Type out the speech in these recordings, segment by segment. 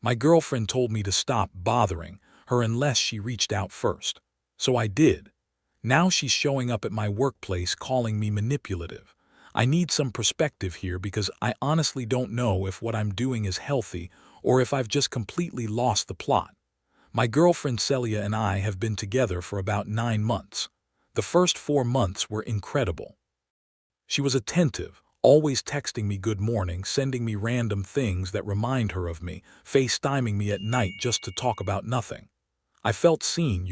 My girlfriend told me to stop bothering her unless she reached out first. So I did. Now she's showing up at my workplace calling me manipulative. I need some perspective here because I honestly don't know if what I'm doing is healthy or if I've just completely lost the plot. My girlfriend Celia and I have been together for about 9 months. The first 4 months were incredible. She was attentive, always texting me good morning, sending me random things that remind her of me, FaceTiming me at night just to talk about nothing. I felt seen,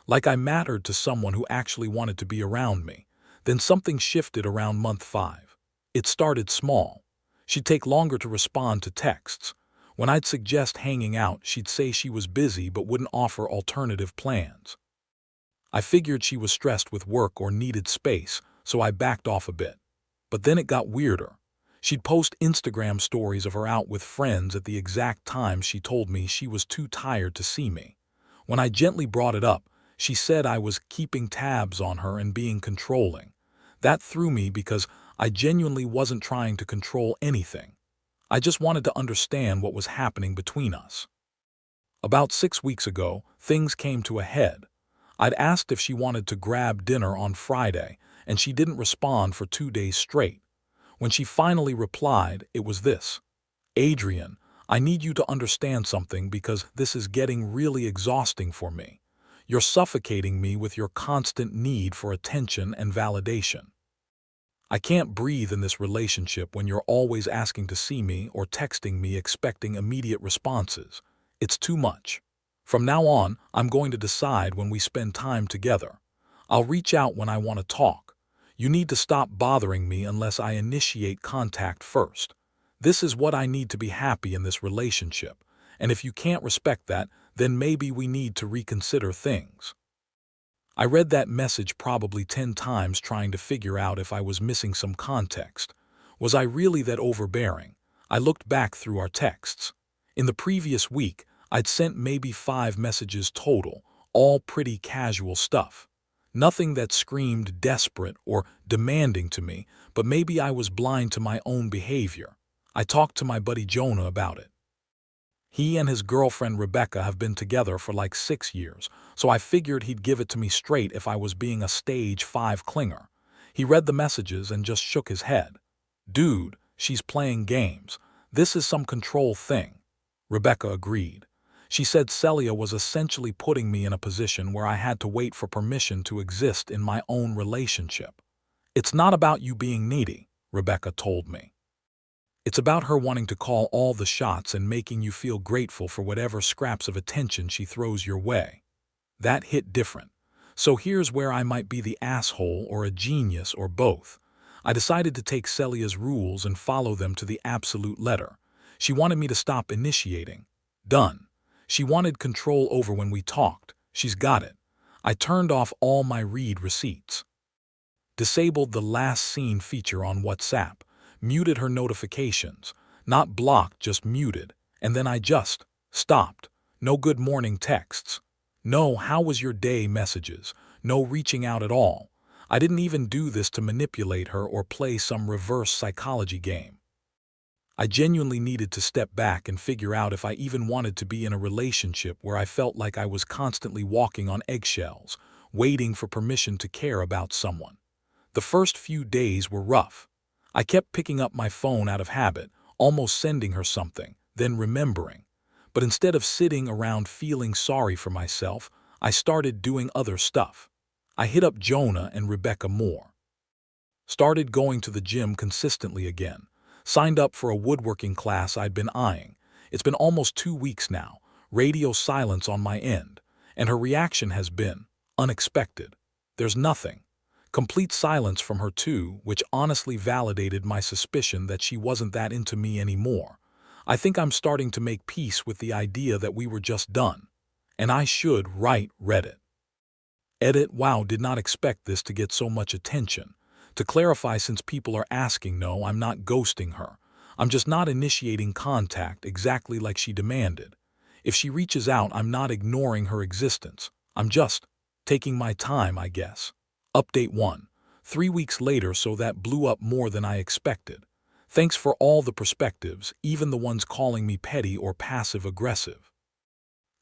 like I mattered to someone who actually wanted to be around me. Then something shifted around month 5. It started small. She'd take longer to respond to texts. When I'd suggest hanging out, she'd say she was busy but wouldn't offer alternative plans. I figured she was stressed with work or needed space, so I backed off a bit. But then it got weirder. She'd post Instagram stories of her out with friends at the exact time she told me she was too tired to see me. When I gently brought it up, she said I was keeping tabs on her and being controlling. That threw me because I genuinely wasn't trying to control anything. I just wanted to understand what was happening between us. About 6 weeks ago, things came to a head. I'd asked if she wanted to grab dinner on Friday, and she didn't respond for 2 days straight. When she finally replied, it was this: "Adrian, I need you to understand something because this is getting really exhausting for me. You're suffocating me with your constant need for attention and validation. I can't breathe in this relationship when you're always asking to see me or texting me expecting immediate responses. It's too much. From now on, I'm going to decide when we spend time together. I'll reach out when I want to talk. You need to stop bothering me unless I initiate contact first. This is what I need to be happy in this relationship, and if you can't respect that, then maybe we need to reconsider things." I read that message probably 10 times trying to figure out if I was missing some context. Was I really that overbearing? I looked back through our texts. In the previous week, I'd sent maybe 5 messages total, all pretty casual stuff. Nothing that screamed desperate or demanding to me, but maybe I was blind to my own behavior. I talked to my buddy Jonah about it. He and his girlfriend Rebecca have been together for like 6 years, so I figured he'd give it to me straight if I was being a stage 5 clinger. He read the messages and just shook his head. "Dude, she's playing games. This is some control thing." Rebecca agreed. She said Celia was essentially putting me in a position where I had to wait for permission to exist in my own relationship. "It's not about you being needy," Rebecca told me. "It's about her wanting to call all the shots and making you feel grateful for whatever scraps of attention she throws your way." That hit different. So here's where I might be the asshole or a genius or both. I decided to take Celia's rules and follow them to the absolute letter. She wanted me to stop initiating. Done. She wanted control over when we talked. She's got it. I turned off all my read receipts. Disabled the last seen feature on WhatsApp. Muted her notifications. Not blocked, just muted. And then I just stopped. No good morning texts. No how was your day messages. No reaching out at all. I didn't even do this to manipulate her or play some reverse psychology game. I genuinely needed to step back and figure out if I even wanted to be in a relationship where I felt like I was constantly walking on eggshells, waiting for permission to care about someone. The first few days were rough. I kept picking up my phone out of habit, almost sending her something, then remembering. But instead of sitting around feeling sorry for myself, I started doing other stuff. I hit up Jonah and Rebecca more. Started going to the gym consistently again. Signed up for a woodworking class I'd been eyeing. It's been almost 2 weeks now, radio silence on my end, and her reaction has been unexpected. There's nothing. Complete silence from her too, which honestly validated my suspicion that she wasn't that into me anymore. I think I'm starting to make peace with the idea that we were just done. And I should write Reddit. Edit, wow, did not expect this to get so much attention. To clarify, since people are asking, no, I'm not ghosting her. I'm just not initiating contact exactly like she demanded. If she reaches out, I'm not ignoring her existence. I'm just taking my time, I guess. Update 1. 3 weeks later, so that blew up more than I expected. Thanks for all the perspectives, even the ones calling me petty or passive-aggressive.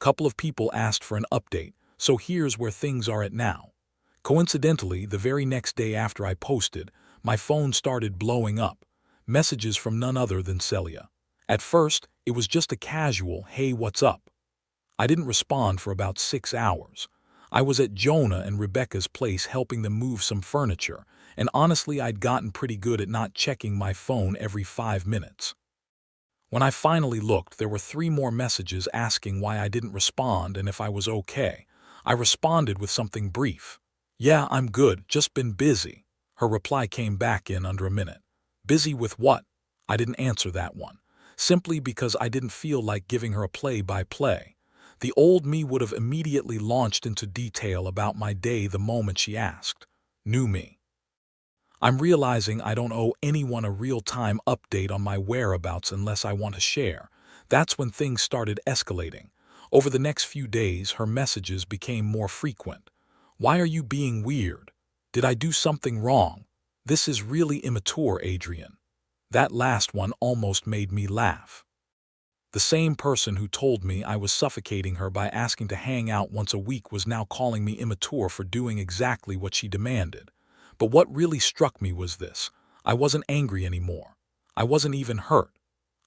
Couple of people asked for an update, so here's where things are at now. Coincidentally, the very next day after I posted, my phone started blowing up. Messages from none other than Celia. At first, it was just a casual, "Hey, what's up?" I didn't respond for about 6 hours. I was at Jonah and Rebecca's place helping them move some furniture, and honestly I'd gotten pretty good at not checking my phone every 5 minutes. When I finally looked, there were 3 more messages asking why I didn't respond and if I was okay. I responded with something brief. "Yeah, I'm good, just been busy." Her reply came back in under a minute. Busy with what? I didn't answer that one, simply because I didn't feel like giving her a play-by-play. The old me would have immediately launched into detail about my day the moment she asked. New me. I'm realizing I don't owe anyone a real-time update on my whereabouts unless I want to share. That's when things started escalating. Over the next few days, her messages became more frequent. "Why are you being weird? Did I do something wrong? This is really immature, Adrian." That last one almost made me laugh. The same person who told me I was suffocating her by asking to hang out once a week was now calling me immature for doing exactly what she demanded. But what really struck me was this. I wasn't angry anymore. I wasn't even hurt.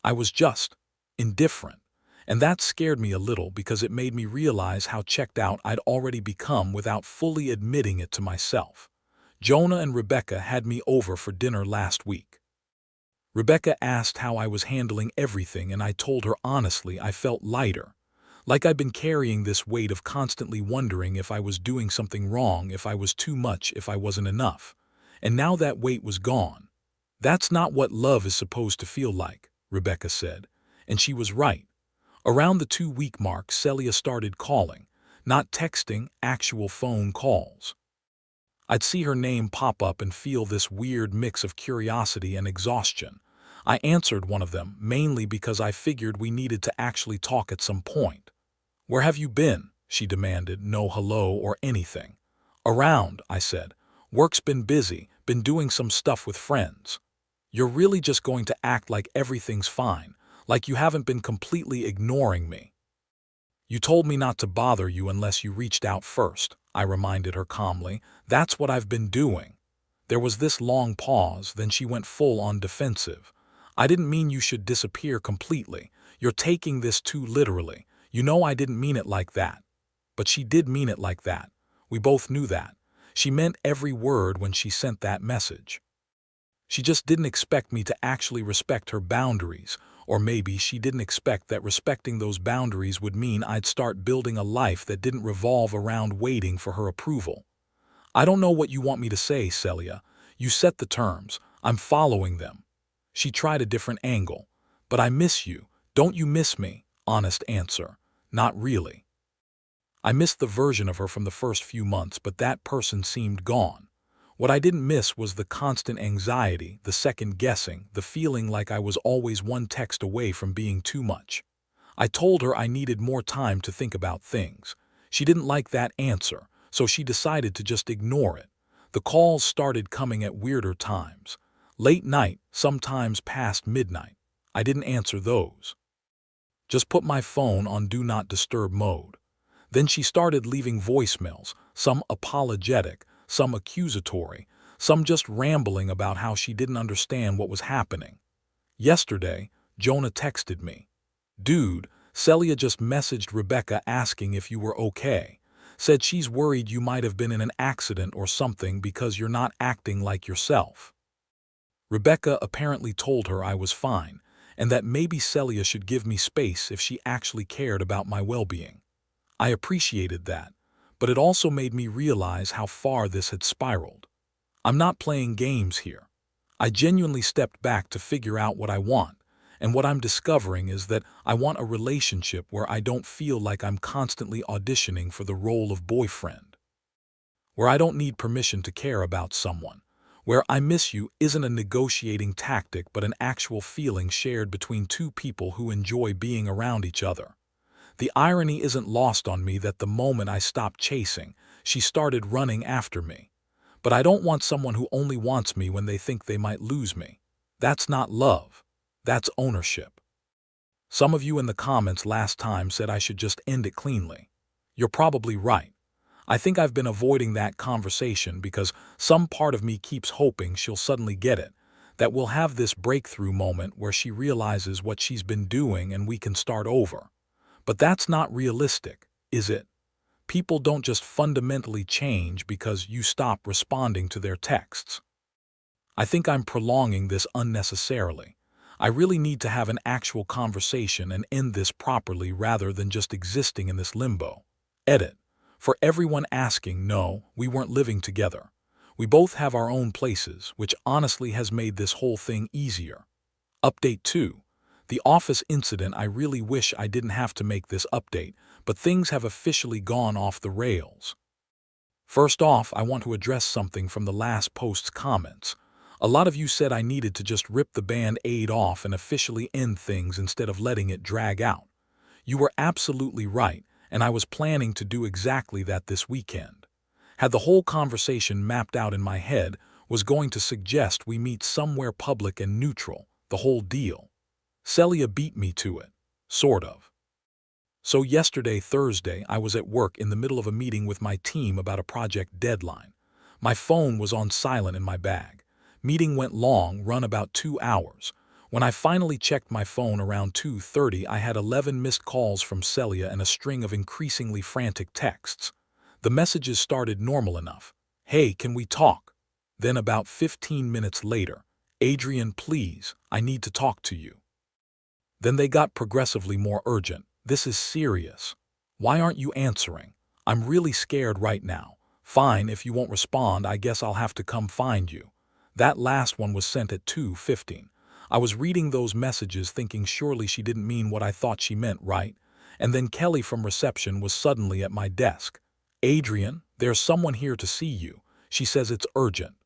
I was just indifferent. And that scared me a little because it made me realize how checked out I'd already become without fully admitting it to myself. Jonah and Rebecca had me over for dinner last week. Rebecca asked how I was handling everything, and I told her honestly I felt lighter. Like I'd been carrying this weight of constantly wondering if I was doing something wrong, if I was too much, if I wasn't enough. And now that weight was gone. "That's not what love is supposed to feel like," Rebecca said. And she was right. Around the 2-week mark, Celia started calling. Not texting, actual phone calls. I'd see her name pop up and feel this weird mix of curiosity and exhaustion. I answered one of them, mainly because I figured we needed to actually talk at some point. "Where have you been?" she demanded, no hello or anything. "Around," I said. "Work's been busy, been doing some stuff with friends." "You're really just going to act like everything's fine, like you haven't been completely ignoring me." "You told me not to bother you unless you reached out first," I reminded her calmly. "That's what I've been doing." There was this long pause, then she went full on defensive. "I didn't mean you should disappear completely. You're taking this too literally. You know I didn't mean it like that." But she did mean it like that. We both knew that. She meant every word when she sent that message. She just didn't expect me to actually respect her boundaries, or maybe she didn't expect that respecting those boundaries would mean I'd start building a life that didn't revolve around waiting for her approval. "I don't know what you want me to say, Celia. You set the terms. I'm following them." She tried a different angle. "But I miss you. Don't you miss me?" Honest answer. "Not really." I missed the version of her from the first few months, but that person seemed gone. What I didn't miss was the constant anxiety, the second guessing, the feeling like I was always one text away from being too much. I told her I needed more time to think about things. She didn't like that answer, so she decided to just ignore it. The calls started coming at weirder times. Late night, sometimes past midnight. I didn't answer those. Just put my phone on Do Not Disturb mode. Then she started leaving voicemails, some apologetic, some accusatory, some just rambling about how she didn't understand what was happening. Yesterday, Jonah texted me. "Dude, Celia just messaged Rebecca asking if you were okay. Said she's worried you might have been in an accident or something because you're not acting like yourself." Rebecca apparently told her I was fine, and that maybe Celia should give me space if she actually cared about my well-being. I appreciated that, but it also made me realize how far this had spiraled. I'm not playing games here. I genuinely stepped back to figure out what I want, and what I'm discovering is that I want a relationship where I don't feel like I'm constantly auditioning for the role of boyfriend, where I don't need permission to care about someone, where "I miss you" isn't a negotiating tactic but an actual feeling shared between two people who enjoy being around each other. The irony isn't lost on me that the moment I stopped chasing, she started running after me. But I don't want someone who only wants me when they think they might lose me. That's not love. That's ownership. Some of you in the comments last time said I should just end it cleanly. You're probably right. I think I've been avoiding that conversation because some part of me keeps hoping she'll suddenly get it, that we'll have this breakthrough moment where she realizes what she's been doing and we can start over. But that's not realistic, is it? People don't just fundamentally change because you stop responding to their texts. I think I'm prolonging this unnecessarily. I really need to have an actual conversation and end this properly rather than just existing in this limbo. Edit. For everyone asking, no, we weren't living together. We both have our own places, which honestly has made this whole thing easier. Update 2. The office incident. I really wish I didn't have to make this update, but things have officially gone off the rails. First off, I want to address something from the last post's comments. A lot of you said I needed to just rip the band-aid off and officially end things instead of letting it drag out. You were absolutely right, and I was planning to do exactly that this weekend. Had the whole conversation mapped out in my head, was going to suggest we meet somewhere public and neutral, the whole deal. Celia beat me to it, sort of. So yesterday, Thursday, I was at work in the middle of a meeting with my team about a project deadline. My phone was on silent in my bag. Meeting went long, run about 2 hours. When I finally checked my phone around 2:30, I had 11 missed calls from Celia and a string of increasingly frantic texts. The messages started normal enough. Hey, can we talk? Then about 15 minutes later, Adrian, please, I need to talk to you. Then they got progressively more urgent. This is serious. Why aren't you answering? I'm really scared right now. Fine, if you won't respond, I guess I'll have to come find you. That last one was sent at 2:15. I was reading those messages thinking surely she didn't mean what I thought she meant, right? And then Kelly from reception was suddenly at my desk. Adrian, there's someone here to see you. She says it's urgent.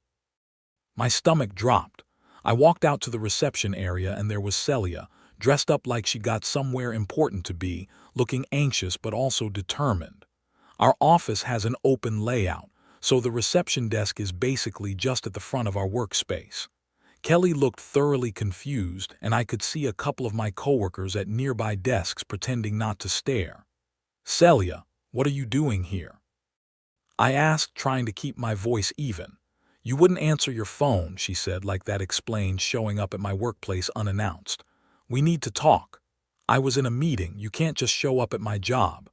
My stomach dropped. I walked out to the reception area and there was Celia, dressed up like she got somewhere important to be, looking anxious but also determined. Our office has an open layout, so the reception desk is basically just at the front of our workspace. Kelly looked thoroughly confused, and I could see a couple of my coworkers at nearby desks pretending not to stare. Celia, what are you doing here? I asked, trying to keep my voice even. You wouldn't answer your phone, she said, like that explained showing up at my workplace unannounced. We need to talk. I was in a meeting, you can't just show up at my job.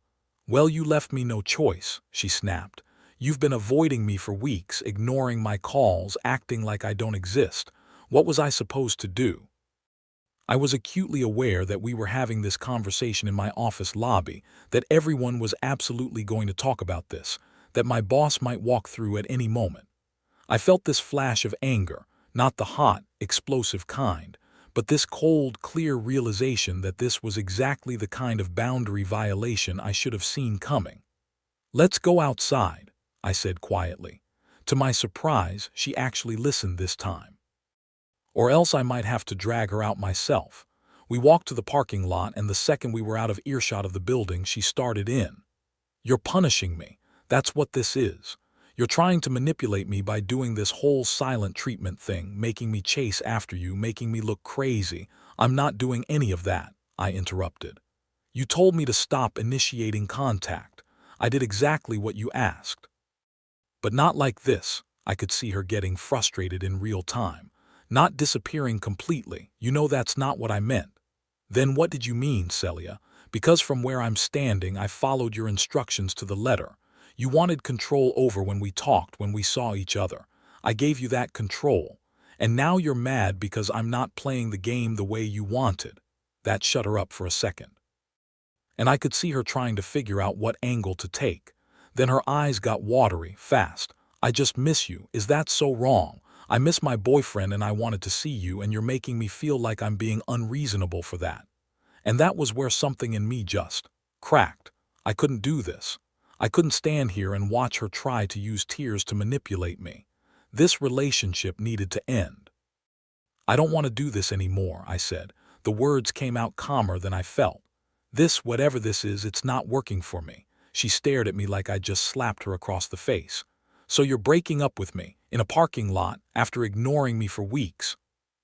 Well, you left me no choice, she snapped. You've been avoiding me for weeks, ignoring my calls, acting like I don't exist. What was I supposed to do? I was acutely aware that we were having this conversation in my office lobby, that everyone was absolutely going to talk about this, that my boss might walk through at any moment. I felt this flash of anger, not the hot, explosive kind, but this cold, clear realization that this was exactly the kind of boundary violation I should have seen coming. Let's go outside, I said quietly. To my surprise, she actually listened this time. Or else I might have to drag her out myself. We walked to the parking lot, and the second we were out of earshot of the building, she started in. You're punishing me. That's what this is. You're trying to manipulate me by doing this whole silent treatment thing, making me chase after you, making me look crazy. I'm not doing any of that, I interrupted. You told me to stop initiating contact. I did exactly what you asked. But not like this. I could see her getting frustrated in real time. Not disappearing completely. You know that's not what I meant. Then what did you mean, Celia? Because from where I'm standing, I followed your instructions to the letter. You wanted control over when we talked, when we saw each other. I gave you that control. And now you're mad because I'm not playing the game the way you wanted. That shut her up for a second. And I could see her trying to figure out what angle to take. Then her eyes got watery, fast. I just miss you. Is that so wrong? I miss my boyfriend and I wanted to see you, and you're making me feel like I'm being unreasonable for that. And that was where something in me just cracked. I couldn't do this. I couldn't stand here and watch her try to use tears to manipulate me. This relationship needed to end. I don't want to do this anymore, I said. The words came out calmer than I felt. This, whatever this is, it's not working for me. She stared at me like I'd just slapped her across the face. So you're breaking up with me, in a parking lot, after ignoring me for weeks?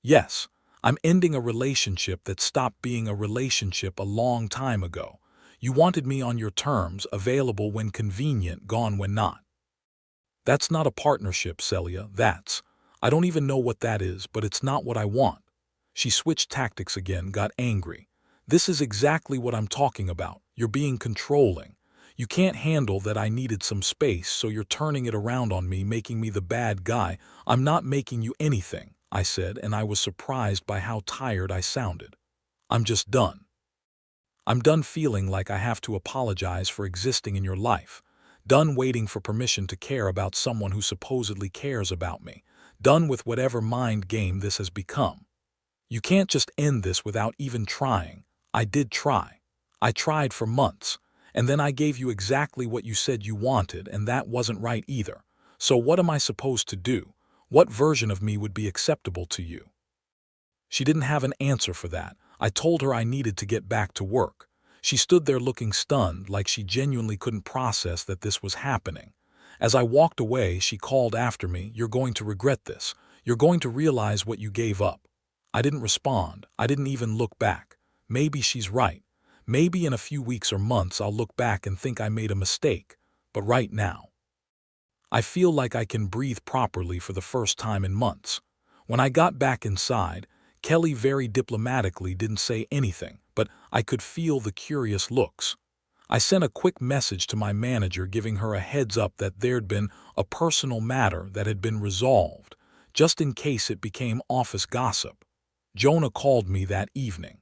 Yes, I'm ending a relationship that stopped being a relationship a long time ago. You wanted me on your terms, available when convenient, gone when not. That's not a partnership, Celia, that's. I don't even know what that is, but it's not what I want. She switched tactics again, got angry. This is exactly what I'm talking about. You're being controlling. You can't handle that I needed some space, so you're turning it around on me, making me the bad guy. I'm not making you anything, I said, and I was surprised by how tired I sounded. I'm just done. I'm done feeling like I have to apologize for existing in your life. Done waiting for permission to care about someone who supposedly cares about me. Done with whatever mind game this has become. You can't just end this without even trying. I did try. I tried for months. And then I gave you exactly what you said you wanted, and that wasn't right either. So what am I supposed to do? What version of me would be acceptable to you? She didn't have an answer for that. I told her I needed to get back to work. She stood there looking stunned, like she genuinely couldn't process that this was happening. As I walked away, she called after me, "You're going to regret this. You're going to realize what you gave up." I didn't respond. I didn't even look back. Maybe she's right. Maybe in a few weeks or months I'll look back and think I made a mistake. But right now, I feel like I can breathe properly for the first time in months. When I got back inside, Kelly very diplomatically didn't say anything, but I could feel the curious looks. I sent a quick message to my manager giving her a heads up that there'd been a personal matter that had been resolved, just in case it became office gossip. Jonah called me that evening.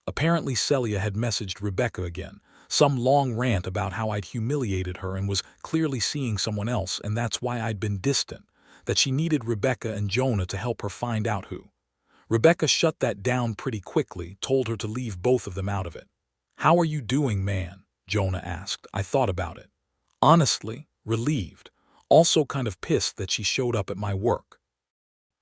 Apparently Celia had messaged Rebecca again, some long rant about how I'd humiliated her and was clearly seeing someone else, and that's why I'd been distant, that she needed Rebecca and Jonah to help her find out who. Rebecca shut that down pretty quickly, told her to leave both of them out of it. "How are you doing, man?" Jonah asked. I thought about it. Honestly, relieved. Also kind of pissed that she showed up at my work.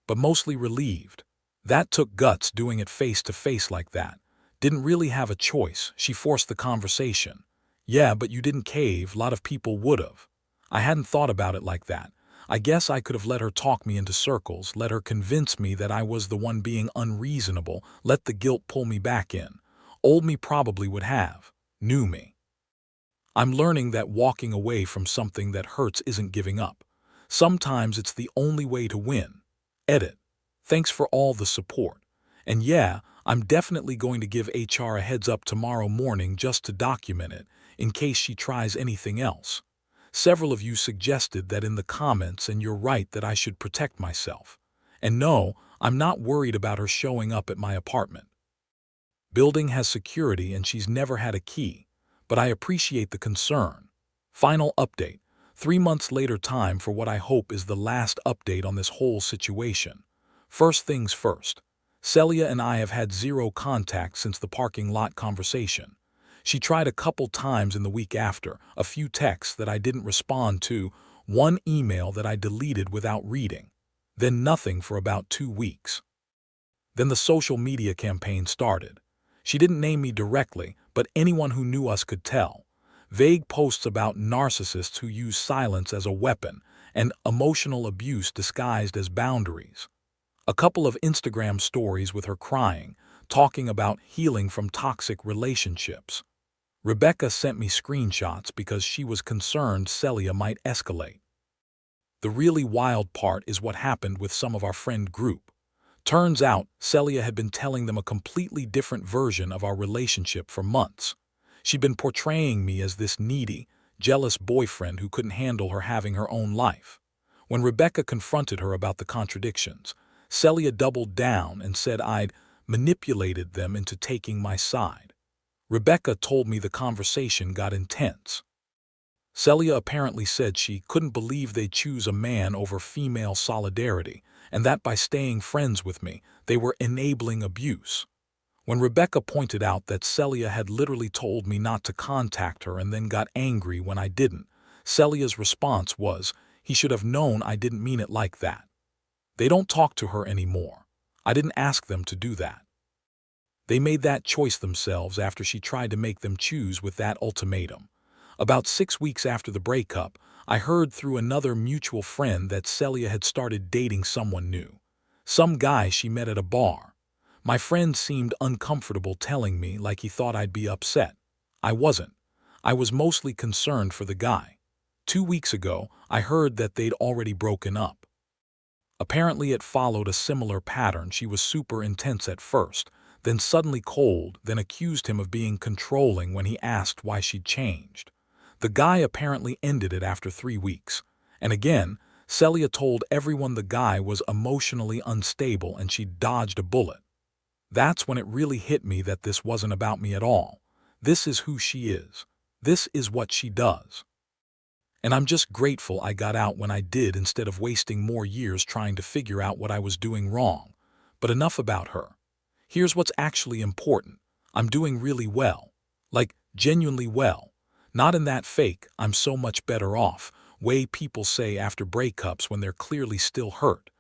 But mostly relieved. That took guts, doing it face to face like that. Didn't really have a choice. She forced the conversation. "Yeah, but you didn't cave. A lot of people would've." I hadn't thought about it like that. I guess I could have let her talk me into circles, let her convince me that I was the one being unreasonable, let the guilt pull me back in. Old me probably would have. New me. I'm learning that walking away from something that hurts isn't giving up. Sometimes it's the only way to win. Edit. Thanks for all the support. And yeah, I'm definitely going to give HR a heads up tomorrow morning just to document it, in case she tries anything else. Several of you suggested that in the comments, and you're right that I should protect myself. And no, I'm not worried about her showing up at my apartment. Building has security and she's never had a key, but I appreciate the concern. Final update. 3 months later, time for what I hope is the last update on this whole situation. First things first. Celia and I have had zero contact since the parking lot conversation. She tried a couple times in the week after, a few texts that I didn't respond to, one email that I deleted without reading. Then nothing for about 2 weeks. Then the social media campaign started. She didn't name me directly, but anyone who knew us could tell. Vague posts about narcissists who use silence as a weapon and emotional abuse disguised as boundaries. A couple of Instagram stories with her crying, talking about healing from toxic relationships. Rebecca sent me screenshots because she was concerned Celia might escalate. The really wild part is what happened with some of our friend group. Turns out, Celia had been telling them a completely different version of our relationship for months. She'd been portraying me as this needy, jealous boyfriend who couldn't handle her having her own life. When Rebecca confronted her about the contradictions, Celia doubled down and said I'd manipulated them into taking my side. Rebecca told me the conversation got intense. Celia apparently said she couldn't believe they'd choose a man over female solidarity, and that by staying friends with me, they were enabling abuse. When Rebecca pointed out that Celia had literally told me not to contact her and then got angry when I didn't, Celia's response was, "He should have known I didn't mean it like that." They don't talk to her anymore. I didn't ask them to do that. They made that choice themselves after she tried to make them choose with that ultimatum. About 6 weeks after the breakup, I heard through another mutual friend that Celia had started dating someone new. Some guy she met at a bar. My friend seemed uncomfortable telling me like he thought I'd be upset. I wasn't. I was mostly concerned for the guy. 2 weeks ago, I heard that they'd already broken up. Apparently it followed a similar pattern. She was super intense at first, then suddenly cold, then accused him of being controlling when he asked why she'd changed. The guy apparently ended it after 3 weeks. And again, Celia told everyone the guy was emotionally unstable and she dodged a bullet. That's when it really hit me that this wasn't about me at all. This is who she is. This is what she does. And I'm just grateful I got out when I did instead of wasting more years trying to figure out what I was doing wrong. But enough about her. Here's what's actually important. I'm doing really well. Like, genuinely well. Not in that fake, I'm so much better off, way people say after breakups when they're clearly still hurt.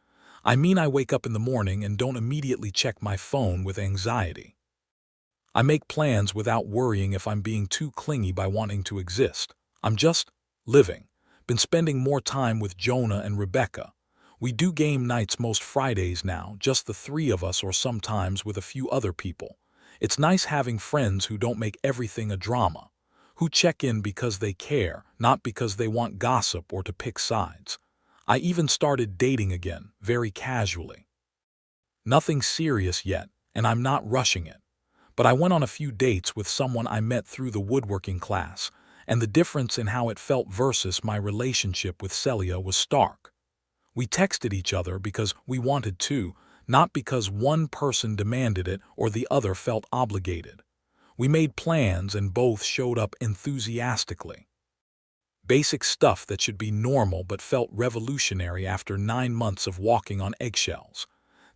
I mean, I wake up in the morning and don't immediately check my phone with anxiety. I make plans without worrying if I'm being too clingy by wanting to exist. I'm just living. Been spending more time with Jonah and Rebecca. We do game nights most Fridays now, just the three of us or sometimes with a few other people. It's nice having friends who don't make everything a drama, who check in because they care, not because they want gossip or to pick sides. I even started dating again, very casually. Nothing serious yet, and I'm not rushing it. But I went on a few dates with someone I met through the woodworking class, and the difference in how it felt versus my relationship with Celia was stark. We texted each other because we wanted to, not because one person demanded it or the other felt obligated. We made plans and both showed up enthusiastically. Basic stuff that should be normal but felt revolutionary after 9 months of walking on eggshells.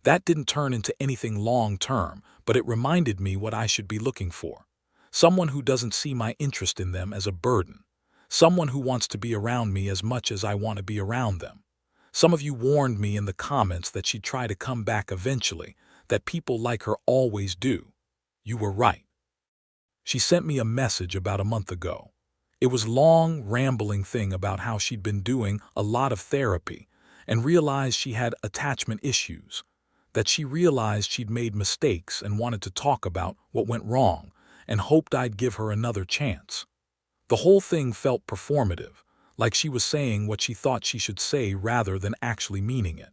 That didn't turn into anything long-term, but it reminded me what I should be looking for. Someone who doesn't see my interest in them as a burden. Someone who wants to be around me as much as I want to be around them. Some of you warned me in the comments that she'd try to come back eventually, that people like her always do. You were right. She sent me a message about a month ago. It was a long, rambling thing about how she'd been doing a lot of therapy and realized she had attachment issues, that she realized she'd made mistakes and wanted to talk about what went wrong and hoped I'd give her another chance. The whole thing felt performative, like she was saying what she thought she should say rather than actually meaning it.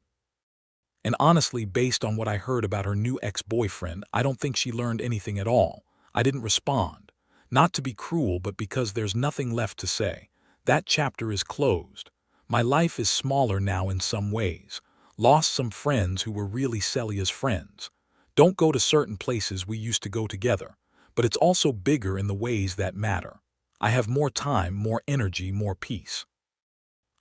And honestly, based on what I heard about her new ex-boyfriend, I don't think she learned anything at all. I didn't respond. Not to be cruel, but because there's nothing left to say. That chapter is closed. My life is smaller now in some ways. Lost some friends who were really Celia's friends. Don't go to certain places we used to go together. But it's also bigger in the ways that matter. I have more time, more energy, more peace.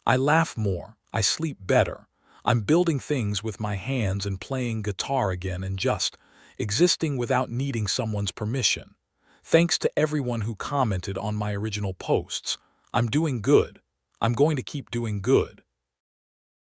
I laugh more. I sleep better. I'm building things with my hands and playing guitar again and just existing without needing someone's permission. Thanks to everyone who commented on my original posts. I'm doing good. I'm going to keep doing good.